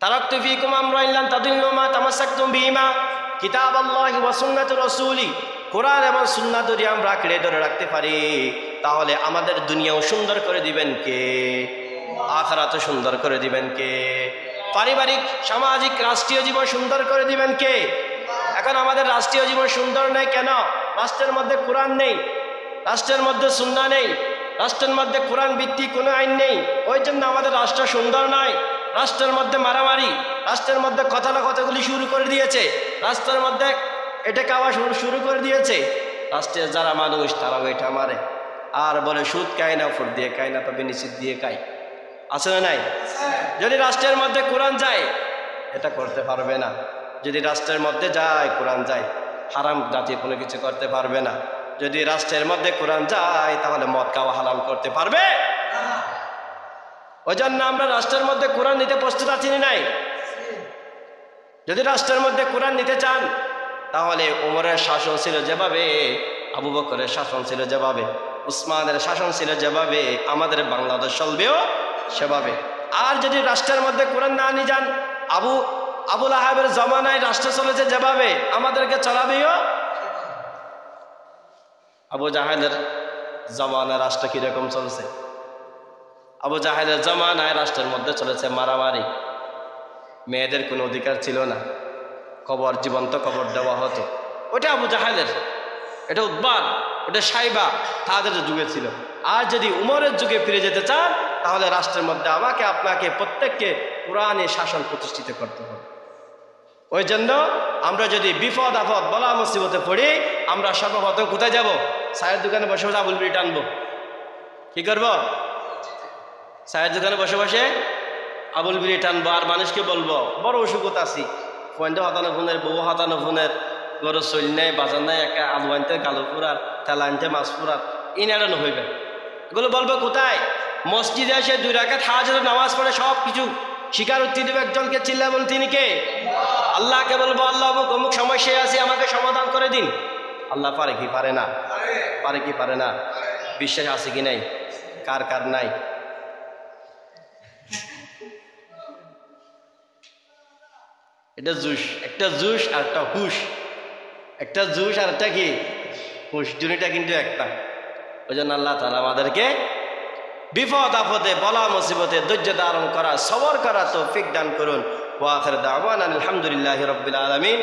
তারাকতু ফীকুম আমরাইন লান তাদিল্লু মা তামাসসাকতুম বিহিমা কিতাবাল্লাহি ওয়া সুন্নাতু রাসূলি। কোরআন এবং সুন্নাহ যদি আমরা আঁকড়ে ধরে রাখতে পারি তাহলে আমাদের দুনিয়াও সুন্দর করে দিবেন কে? আখিরাতও সুন্দর করে দিবেন কে? পারিবারিক, সামাজিক, রাষ্ট্রীয় জীবন সুন্দর করে দিবেন কে? এখন আমাদের রাষ্ট্রীয় জীবন সুন্দর নেই কেন? রাষ্ট্রের মধ্যে কোরআন নেই, রাষ্ট্রের মধ্যে সুন্নাহ নেই, রাষ্ট্রের মধ্যে কোরআন ভিত্তিক কোনো আইন নেই। ওই জন্য আমাদের রাষ্ট্র সুন্দর নয়। রাষ্ট্রের মধ্যে মারামারি, রাষ্ট্রের মধ্যে কথাগুলি শুরু করে দিয়েছে, রাষ্ট্রের মধ্যে এটা খাওয়া শুরু করে দিয়েছে। রাষ্ট্রের যারা মানুষ তারাও এটা মারে আর বলে সুদ খায় না, ফুট দিয়ে খায় না, তবে নিষিদ্ধ দিয়ে খায়। আছে না নাই? যদি রাষ্ট্রের মধ্যে কোরআন যায় এটা করতে পারবে না। যদি রাষ্ট্রের মধ্যে যায় কোরআন যায়, হারাম জাতীয় কোনো কিছু করতে পারবে না। যদি রাষ্ট্রের মধ্যে কোরআন যায় তাহলে মদ খাওয়া হারাম করতে পারবে। ওই জন্য আমরা রাষ্ট্রের মধ্যে কোরআন নিতে প্রস্তুত আছি নাই? যদি রাষ্ট্রের মধ্যে কোরআন নিতে চান তাহলে ওমরের শাসন ছিল যেভাবে, আবু বকরের শাসন ছিল যেভাবে, উসমানের শাসন ছিল যেভাবে, আমাদের বাংলাদেশ চলবেও সেভাবে। আর যদি রাষ্ট্রের মধ্যে কোরআন না নিয়ে যান, আবুল আহাবের জমানায় রাষ্ট্র চলেছে যেভাবে, আমাদেরকে চলাবেও। আবু জাহেলের জমানায় রাষ্ট্র কিরকম চলছে? আবু জাহেলের জমানায় রাষ্ট্রের মধ্যে চলেছে মারামারি, মেয়েদের কোনো অধিকার ছিল না, কবর, জীবন্ত কবর দেওয়া হতো। ওটা আবু জাহেলের, এটা উদ্বান, ওটা সাইবা, তাদের যুগে ছিল। আর যদি উমরের যুগে ফিরে যেতে চান তাহলে রাষ্ট্রের মধ্যে আমাকে আপনাকে প্রত্যেককে কোরআনে শাসন প্রতিষ্ঠিত করতে হবে। ওই জন্য আমরা যদি বিপদ আপদ বলা মুসিবতে পড়ি আমরা সর্বপ্রথম কোথায় যাব? চায়ের দোকানে বসে বসে আবুল বিড়ি টানবো। কি করবো? চায়ের দোকানে বসে বসে আবুল বিড়ি টানবো আর মানুষকে বলবো বড় অসুখত আছি, ফোনটা হাতানো ফোনের, বউ হাতানো ফোনের, গরু চল নেই, বাজার নেই, একা আলু আনতে কালো পুরার, তেল আনতে মাছ পুরার, ইনারানো হইবে। এগুলো বলবো কোথায়? মসজিদে এসে 2 রাকাত তাহাজ্জুদের নামাজ পড়ে সব কিছু স্বীকারোক্তি দেবে একজনকে, চিল্লা বল তিনি কে? আল্লাহকে বলবো আল্লাহ অমুক অমুক সমস্যায় আছে, আমাকে সমাধান করে দিন। আল্লাহ পারে কি পারে না? পারে কি পারে না? বিশ্বাস আছে কি নাই? কার কার নাই? এটা জুস, একটা জুস আর একটা হুশ, একটা জুস আর একটা কি হুশ, দুইটা কিন্তু একটা। ওই জন্য আল্লাহ তাআলা আমাদেরকে বিপদ আপদে বলা মুসিবতে ধৈর্য ধারণ করা, সবর করা তৌফিক দান করুন। ওয়া আখির দাওয়ানা আলহামদুলিল্লাহি রাব্বিল আলামিন।